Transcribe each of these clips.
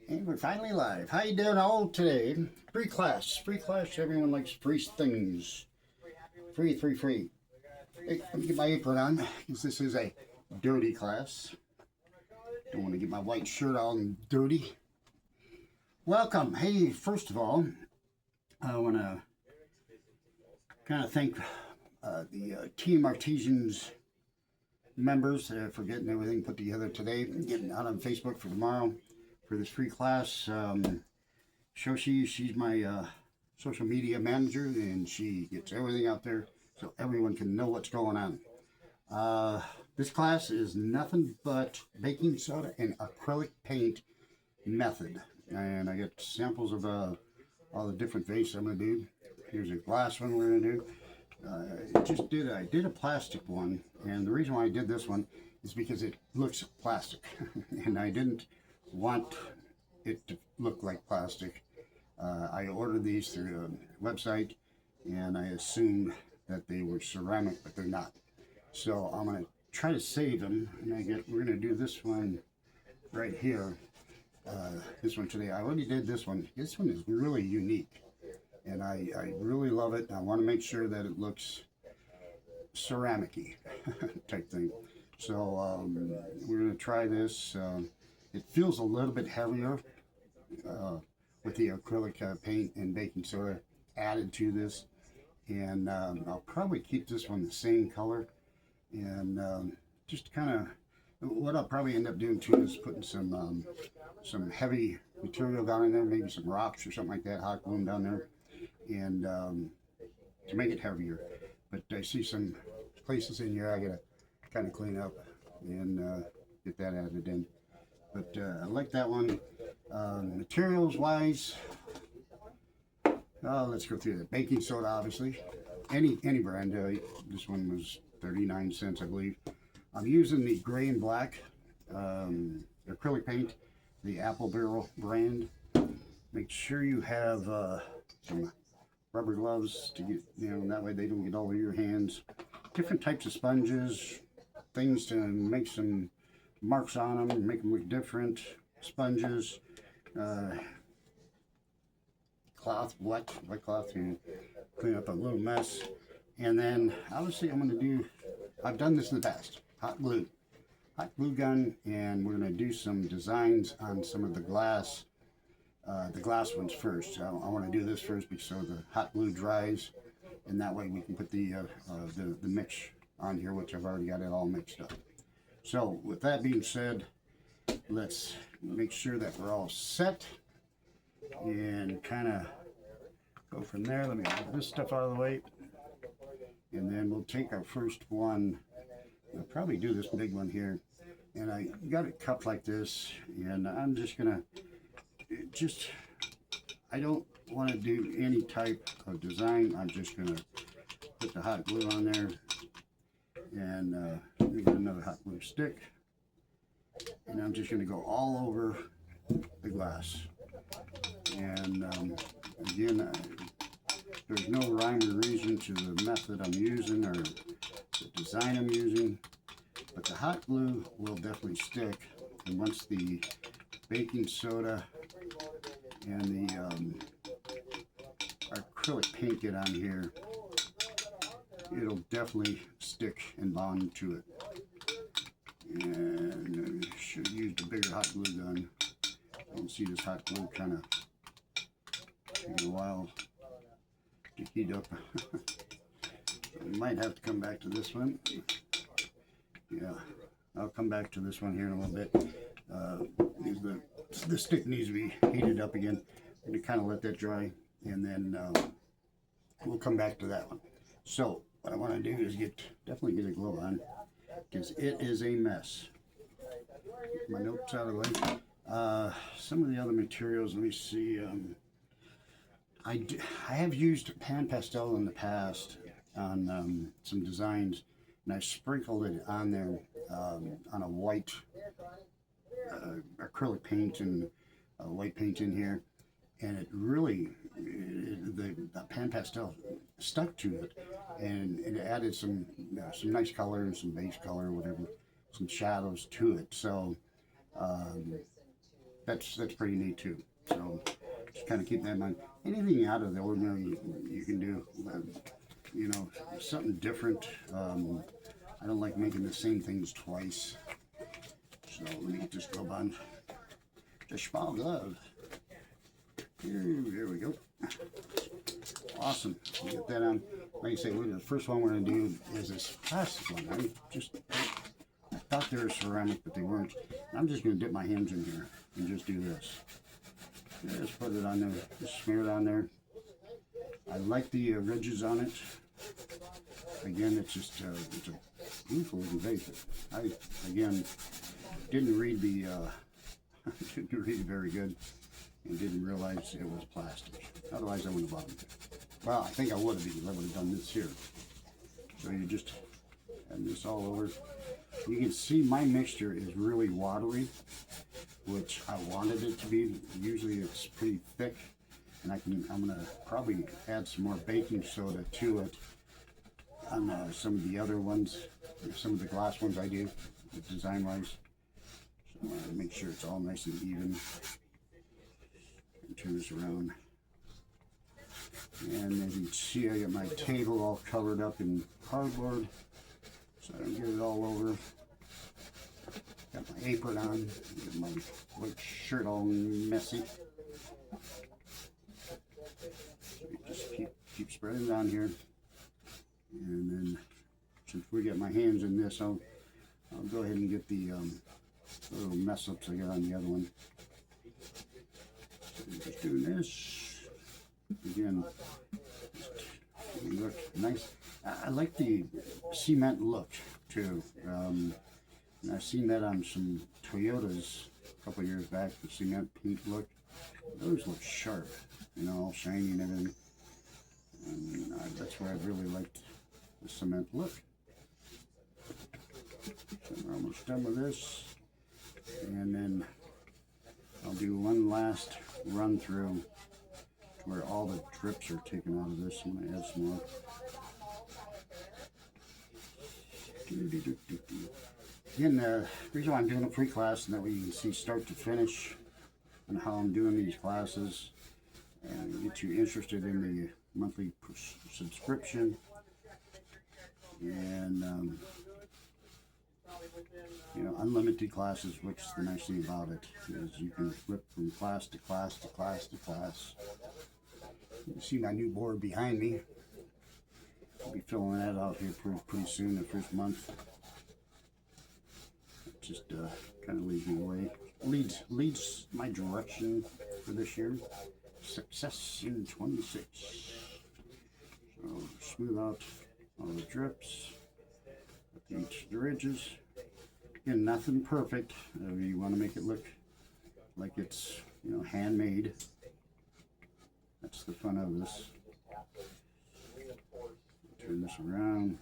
And we're finally live. How you doing all today? Free class. Free class. Everyone likes free things. Free. Hey, let me get my apron on because this is a dirty class. Don't want to get my white shirt all dirty. Welcome. Hey, first of all, I want to kind of thank the Team Artisans members for getting everything put together today, getting out on Facebook for tomorrow for this free class. Shoshi, she's my social media manager, and she gets everything out there so everyone can know what's going on. This class is nothing but baking soda and acrylic paint method, and I got samples of all the different vases I'm going to do. Here's a glass one we're going to do. I did a plastic one, and the reason why I did this one is because it looks plastic, and I didn't want it to look like plastic. I ordered these through a website, and I assumed that they were ceramic, but they're not. So I'm going to try to save them, and we're going to do this one right here. This one today. I already did this one. This one is really unique, and I really love it. I want to make sure that it looks ceramic-y type thing. So we're going to try this. It feels a little bit heavier with the acrylic paint and baking soda added to this, and I'll probably keep this one the same color, and just kind of what I'll probably end up doing too is putting some heavy material down in there, maybe some rocks or something like that, hot glue down there, and to make it heavier. But I see some places in here I gotta kind of clean up and get that added in. But I like that one. Materials wise, let's go through the baking soda. Obviously, any brand. This one was 39 cents, I believe. I'm using the gray and black acrylic paint, the Apple Barrel brand. Make sure you have some rubber gloves to get, that way they don't get all over your hands. Different types of sponges, things to make some marks on them, make them look different. Sponges, cloth, wet cloth to clean up a little mess. And then obviously I've done this in the past, hot glue gun, and we're going to do some designs on some of the glass ones first. I want to do this first so the hot glue dries, and that way we can put the mix on here, which I've already got it all mixed up. So with that being said, let's make sure that we're all set and kind of go from there. Let me get this stuff out of the way, and then we'll take our first one. I'll probably do this big one here, and I got it cupped like this, and I'm just gonna I don't want to do any type of design. I'm just gonna put the hot glue on there, and get another hot glue stick, and I'm just going to go all over the glass. And again, there's no rhyme or reason to the method I'm using or the design I'm using, but the hot glue will definitely stick, and once the baking soda and the acrylic paint get on here, it'll definitely stick and bond to it. And I should have used a bigger hot glue gun. You can see this hot glue kind of taking a while to heat up. We might have to come back to this one. Yeah, I'll come back to this one here in a little bit. The stick needs to be heated up again. I'm going to kind of let that dry, and then we'll come back to that one. So what I want to do is definitely get a glove on, because it is a mess. Get my notes out of the way. Some of the other materials, let me see. I have used pan pastel in the past on some designs, and I sprinkled it on there on a white acrylic paint and white paint in here, and it really, the pan pastel stuck to it, and it added some nice color and some base color, whatever, some shadows to it. So that's pretty neat too. So just kind of keep that in mind. Anything out of the ordinary you can do, you know, something different. I don't like making the same things twice. So let me get this glove on. The small glove. There we go. Awesome. We'll get that on. Like I say, the first one we're going to do is this plastic one. I thought they were ceramic, but they weren't. I'm just going to dip my hands in here and just do this. Just put it on there. Just smear it on there. I like the ridges on it. Again, it's just it's a beautiful looking vase. I again didn't read the didn't read it very good and didn't realize it was plastic. Otherwise, I wouldn't have bought it. Well, I think I would have because I would have done this here. So you just add this all over. You can see my mixture is really watery, which I wanted it to be. Usually it's pretty thick, and I'm gonna probably add some more baking soda to it on some of the other ones, some of the glass ones I do, design wise. So I'm gonna make sure it's all nice and even. And turn this around. And as you can see, I got my table all covered up in cardboard, so I don't get it all over. Got my apron on, got my white shirt all messy. So you just keep spreading it on here. And then, since we got my hands in this, I'll go ahead and get the little mess ups I got on the other one. So we're just doing this. Again, look nice. I like the cement look too. And I've seen that on some Toyotas a couple of years back, the cement paint look. Those look sharp, you know, all shiny and everything. And that's where I really liked the cement look. So we're almost done with this. And then I'll do one last run through where all the drips are taken out of this. I'm going to add some more. Again, the reason why I'm doing a free class, and that way you can see start to finish and how I'm doing these classes, and get you interested in the monthly subscription. And you know, unlimited classes, which is the nice thing about it, is you can flip from class to class to class to class. You can see my new board behind me. I'll be filling that out here pretty soon, the first month. It just kind of leads me away. Leads my direction for this year. Success in 26. So smooth out all the drips. The ridges. Again, nothing perfect. You want to make it look like it's, you know, handmade. That's the fun of this. Turn this around.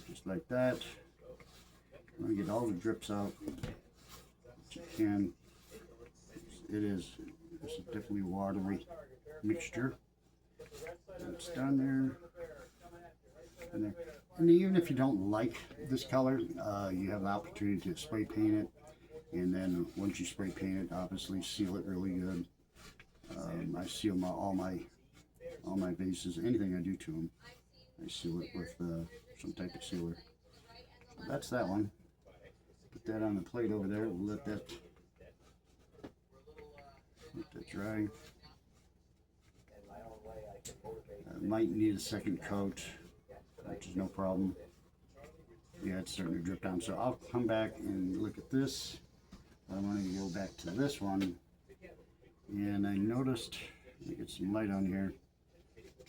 Just like that. You want to get all the drips out that you can. It's definitely watery mixture. It's done there. And even if you don't like this color, you have the opportunity to spray paint it, and then once you spray paint it, obviously seal it really good. I seal all my vases, anything I do to them, I seal it with some type of sealer. So that's that one. Put that on the plate over there. We'll let that dry. Might need a second coat, which is no problem. Yeah, it's starting to drip down. So I'll come back and look at this. I want to go back to this one. And I noticed, let me get some light on here.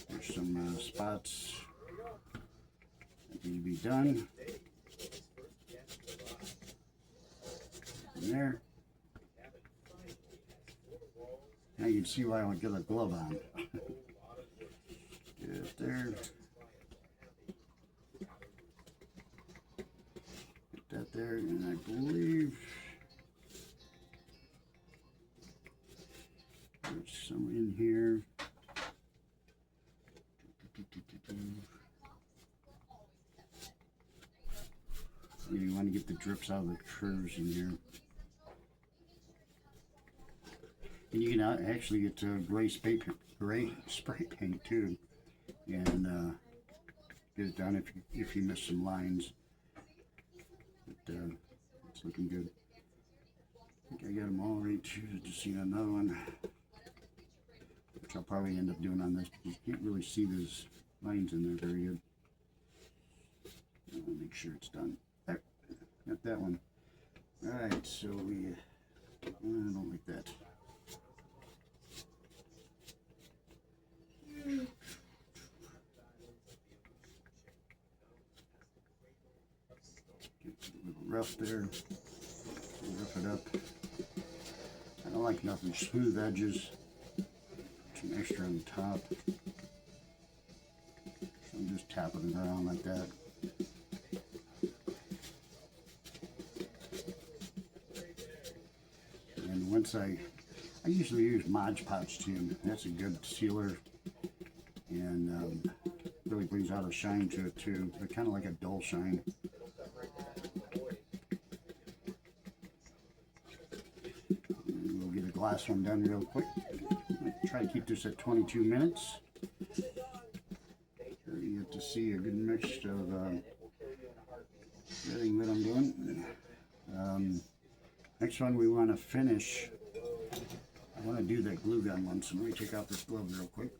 There's some spots that need to be done. There. Now you can see why I would get a glove on. Get it there. Get that there, and I believe there's some in here. You want to get the drips out of the curves in here. And you can actually get gray spray paint too, and get it done if you miss some lines. But it's looking good. I think I got them all right too. Just see another one, which I'll probably end up doing on this. You can't really see those lines in there very good. I'll make sure it's done. There, got that one. All right, so I don't like that. Gets a little rough there. Rough it up. I don't like nothing smooth edges. Some extra on the top. So I'm just tapping it around like that. And once I usually use Mod Podge too. That's a good sealer, and really brings out a shine to it too. They're kind of like a dull shine. And we'll get a glass one done real quick. Try to keep this at 22 minutes. So you get to see a good mix of everything that I'm doing. Next one we want to finish. I want to do that glue gun one, so let me take out this glove real quick.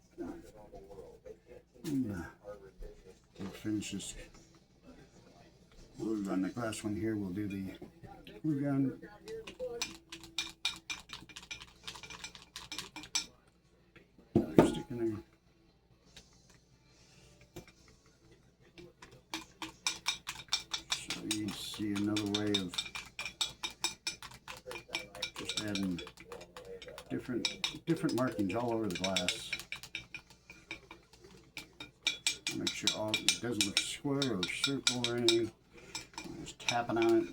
We'll finish this glue gun. The last one here, we'll do the glue gun. Another stick in there. So you can see another way of just adding different markings all over the glass. Make sure it doesn't look square or circle or anything. Just tapping on it,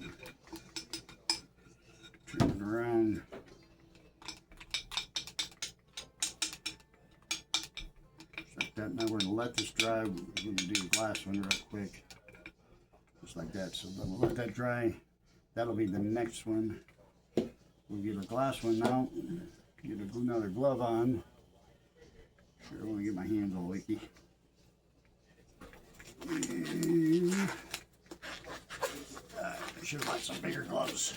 turn it around. Just like that. Now we're going to let this dry. We're going to do the glass one real quick, just like that. So we'll let that dry. That'll be the next one. We'll get a glass one now. Get another glove on. Sure, I want to get my hands all leaky. I should have bought some bigger gloves.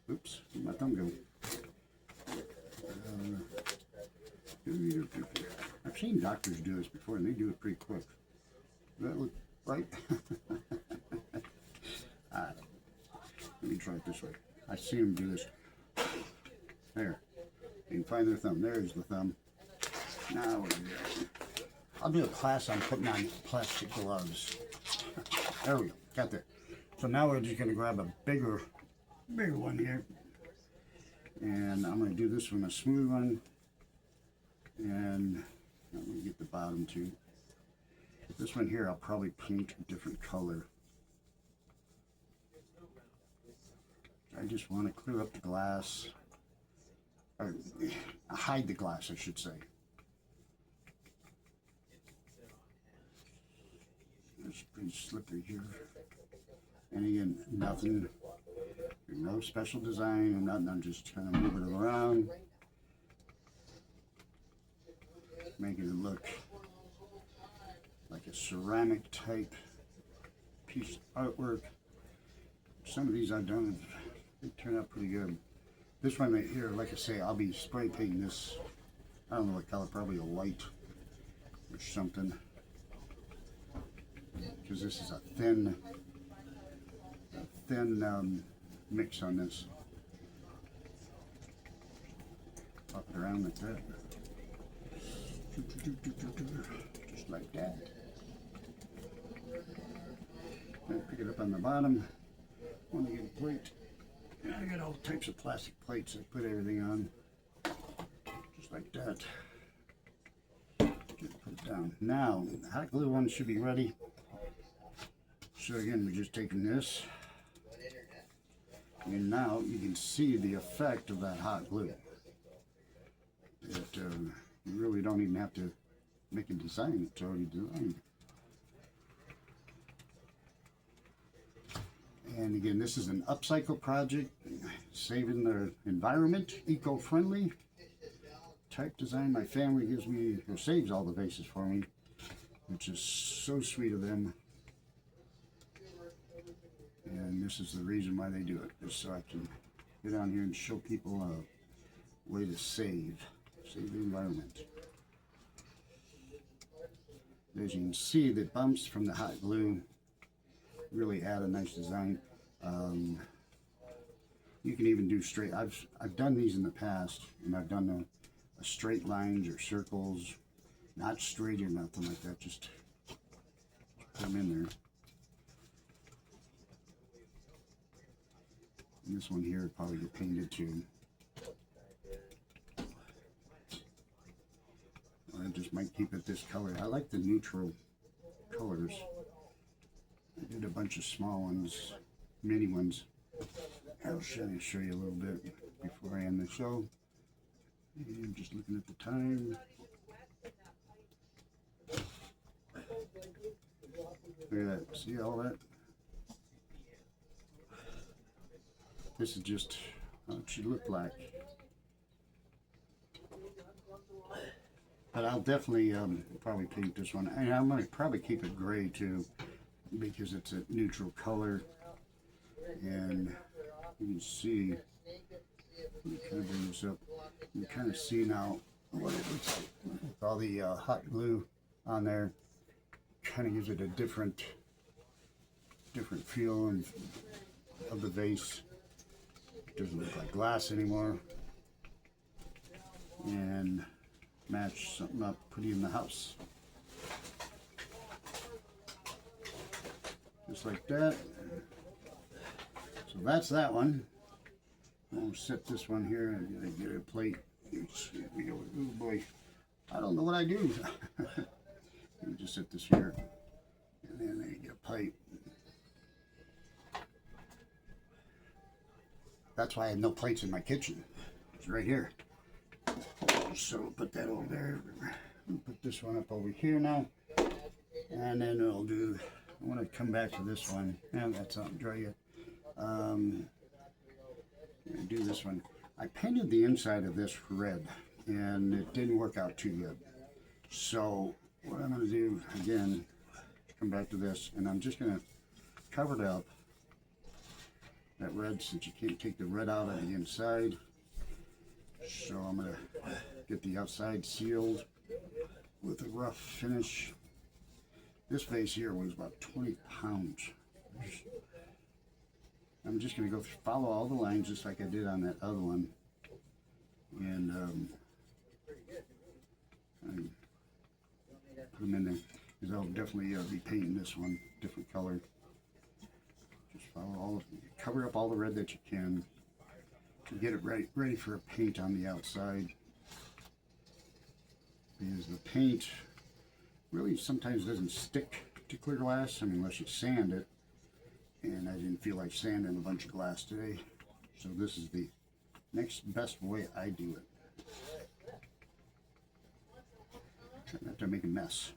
Oops, where'd my thumb go? I've seen doctors do this before, and they do it pretty quick. Does that look right? Alright, let me try it this way. I see them do this. There. You can find their thumb. There's the thumb. Now what do I do? I'll do a class on putting on plastic gloves. There we go. Got that. So now we're just going to grab a bigger one here. And I'm going to do this one a smooth one. And I'm going to get the bottom too. This one here I'll probably paint a different color. I just want to clear up the glass. Or hide the glass, I should say. It's pretty slippery here. And again, nothing, no special design or nothing. I'm just kind of moving it around, making it look like a ceramic type piece of artwork. Some of these I've done, they turn out pretty good. This one right here, like I say, I'll be spray painting this. I don't know what color, probably a white or something. Because this is a thin mix on this. Pop it around like that. Just like that. Then pick it up on the bottom. Want to get a plate. And I got all types of plastic plates I put everything on. Just like that. Just put it down. Now, the hot glue one should be ready. So again, we're just taking this, and now you can see the effect of that hot glue. You really don't even have to make a design, it's already designed. And again, this is an upcycle project. saving the environment, eco-friendly type design. My family gives me, or saves all the vases for me, which is so sweet of them. And this is the reason why they do it, just so I can get on here and show people a way to save the environment. As you can see, the bumps from the hot glue really add a nice design. You can even do straight. I've done these in the past, and I've done a straight lines or circles, not straight or nothing like that. Just put them in there. And this one here would probably get painted too. I just might keep it this color. I like the neutral colors. I did a bunch of small ones, mini ones. I'll show you a little bit before I end the show. And just looking at the time. Look at that. See all that? This is just how it should look like. But I'll definitely probably paint this one. And I'm going to probably keep it gray too, because it's a neutral color. And you can see, let me kind of bring this up. You can kind of see now what it looks like with all the hot glue on there. Kind of gives it a different feel of the vase. It doesn't look like glass anymore. And match something up pretty in the house. Just like that. So that's that one. I'll set this one here and get a plate. Oh boy, I don't know what I do. Let me just set this here, and then I get a plate. That's why I have no plates in my kitchen. It's right here. So put that over there. Put this one up over here now, and then I'll do. I want to come back to this one. I haven't got something dry yet. Do this one. I painted the inside of this red, and it didn't work out too good. So what I'm going to do again, come back to this, and I'm just going to cover it up. That red, since you can't take the red out of the inside. So I'm going to get the outside sealed with a rough finish. This vase here was about 20 pounds. I'm just going to go follow all the lines just like I did on that other one. And put them in there. Because I'll definitely be painting this one different color. Just follow all of it. Cover up all the red that you can. To get it ready for a paint on the outside, because the paint really sometimes doesn't stick to clear glass. I mean, unless you sand it, and I didn't feel like sanding a bunch of glass today, so this is the next best way I do it. Try not to make a mess.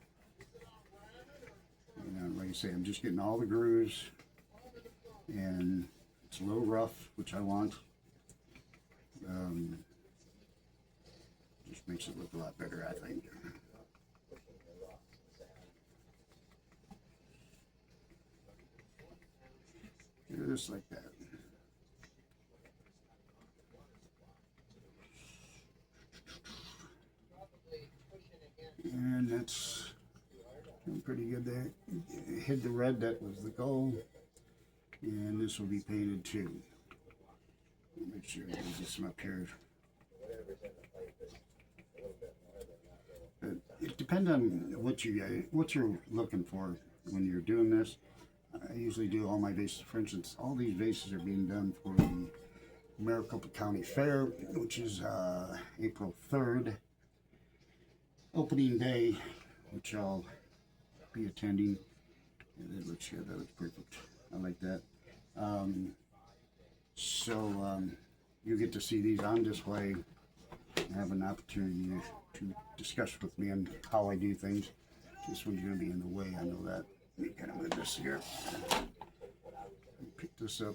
And like I say, I'm just getting all the grooves, and it's a little rough, which I want. Just makes it look a lot better, I think. Just like that. And that's doing pretty good there. Hid the red, that was the goal. And this will be painted too. Make sure I get some up here. But it depends on what you're looking for when you're doing this. I usually do all my vases. For instance, all these vases are being done for the Maricopa County Fair, which is April 3rd, opening day, which I'll be attending. And that looks good. That looks perfect. I like that. So you get to see these on display and have an opportunity to discuss with me on how I do things. This one's going to be in the way, I know that. Let me kind of move this here. Pick this up.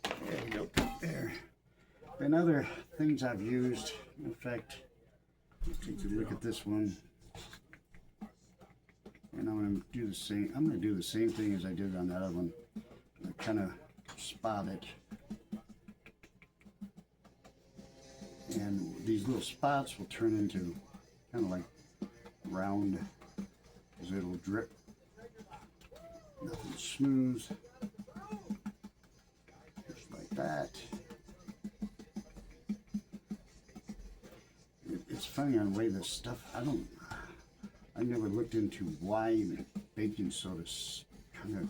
There we And other things I've used, in fact, take a look at this one. And I'm going to do the same. I'm going to do the same thing as I did on that other one. I kind of spot it. And these little spots will turn into kind of like round, because it'll drip. Nothing smooth. Just like that. It's funny on the way this stuff, I never looked into why baking soda kind of,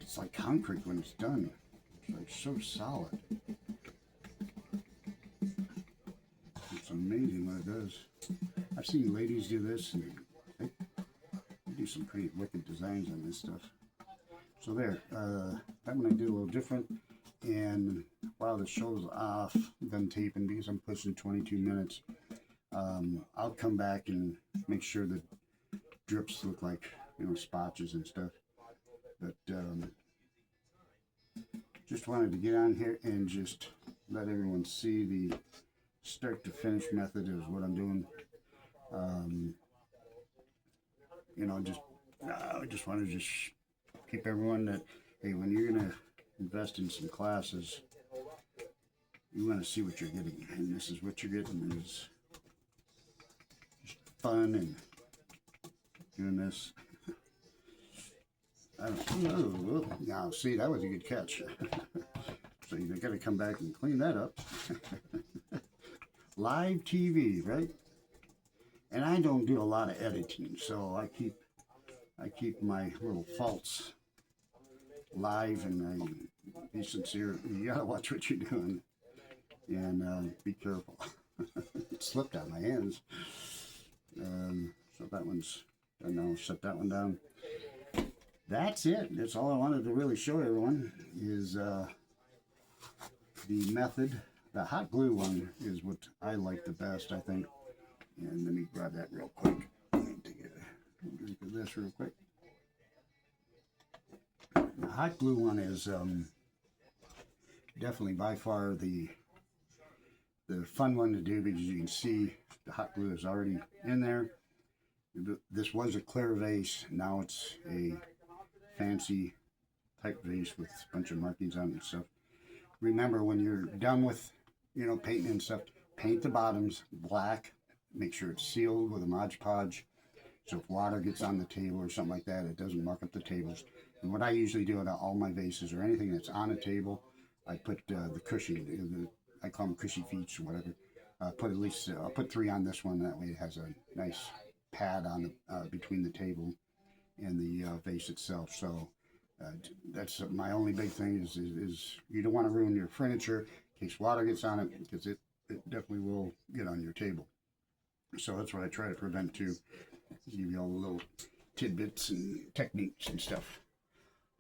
it's like concrete when it's done. It's like so solid. It's amazing what it does. I've seen ladies do this, and they do some pretty wicked designs on this stuff. So there, that one I did a little different. And while the show's off, gun taping, because I'm pushing 22 minutes, I'll come back and make sure the drips look like, you know, spotches and stuff. But just wanted to get on here and just let everyone see the start to finish method is what I'm doing. You know, I just want to just keep everyone that, hey, when you're gonna invest in some classes, you want to see what you're getting, and this is what you're getting. Is just fun and doing this. I don't know. Now, see, that was a good catch. So you got to come back and clean that up. Live TV, right? And I don't do a lot of editing, so I keep my little faults live, and I be sincere. You gotta watch what you're doing, and be careful. It slipped out of my hands. So that one's done now. Set that one down. That's it. That's all I wanted to really show everyone is the method. The hot glue one is what I like the best, I think. And let me grab that real quick. Let me take a drink of this real quick. The hot glue one is definitely by far the fun one to do, because you can see the hot glue is already in there. This was a clear vase. Now it's a fancy type vase with a bunch of markings on it and stuff. Remember, when you're done with, you know, painting and stuff, paint the bottoms black. Make sure it's sealed with a Mod Podge, so if water gets on the table or something like that, it doesn't muck up the tables. And what I usually do on all my vases or anything that's on a table, I put the cushion, I call them cushy feet or whatever. Put at least, I'll put 3 on this one. That way it has a nice pad on between the table and the vase itself. So that's my only big thing is you don't want to ruin your furniture in case water gets on it, because it definitely will get on your table. So that's what I try to prevent too. Give you all the little tidbits and techniques and stuff.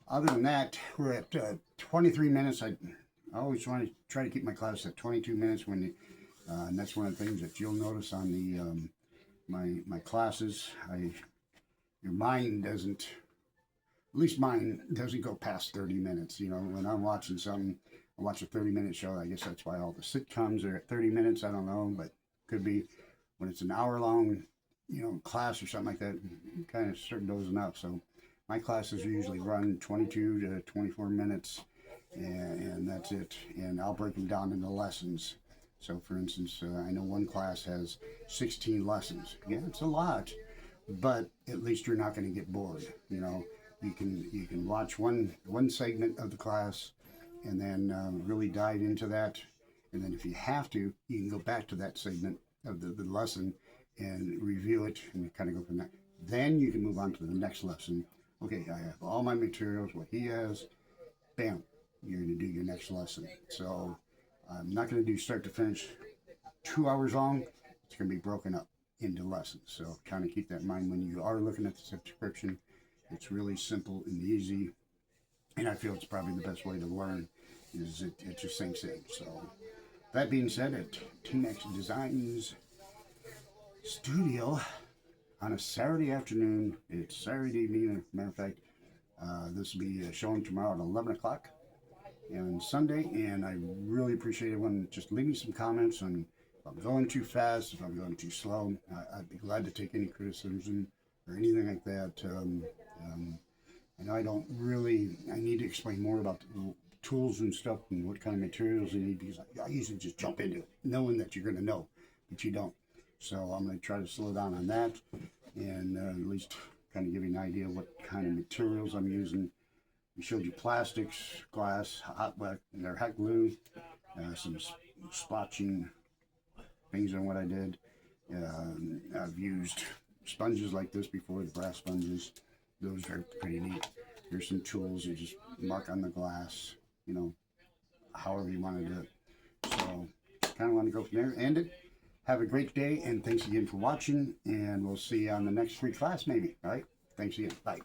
Other than that, we're at 23 minutes. I always want to try to keep my class at 22 minutes when and that's one of the things that you'll notice on the my classes. Your mind doesn't, at least mine doesn't go past 30 minutes. You know, when I'm watching something, I watch a 30-minute show. I guess that's why all the sitcoms are at 30 minutes. I don't know, but could be. When it's an hour-long, you know, class or something like that, you kind of start dozing out. So my classes usually run 22 to 24 minutes, and that's it. And I'll break them down into lessons. So, for instance, I know one class has 16 lessons. Yeah, it's a lot, but at least you're not going to get bored. You know, you can watch one segment of the class, and then really dive into that. And then if you have to, you can go back to that segment of the lesson and review it and kind of go from there. Then you can move on to the next lesson. Okay, I have all my materials, what he has, bam, you're going to do your next lesson. So I'm not going to do start to finish 2 hours long. It's going to be broken up into lessons. So kind of keep that in mind when you are looking at the subscription. It's really simple and easy, and I feel it's probably the best way to learn is it just sinks in. So that being said, at Team X Designs Studio on a Saturday afternoon, it's Saturday evening, as a matter of fact, this will be showing tomorrow at 11 o'clock. on Sunday, and I really appreciate everyone. Just leave me some comments on if I'm going too fast, if I'm going too slow. I'd be glad to take any criticism or anything like that. I know I don't really, I need to explain more about the tools and stuff and what kind of materials you need, because I usually just jump into it knowing that you're going to know, but you don't. So I'm going to try to slow down on that, and at least kind of give you an idea of what kind of materials I'm using. We showed you plastics, glass, hot glue, some splotching things on what I did. I've used sponges like this before, the brass sponges. Those are pretty neat. Here's some tools. You just mark on the glass, you know, however you want to do it. So kind of want to go from there. End it. Have a great day, and thanks again for watching, and we'll see you on the next free class maybe. All right? Thanks again. Bye.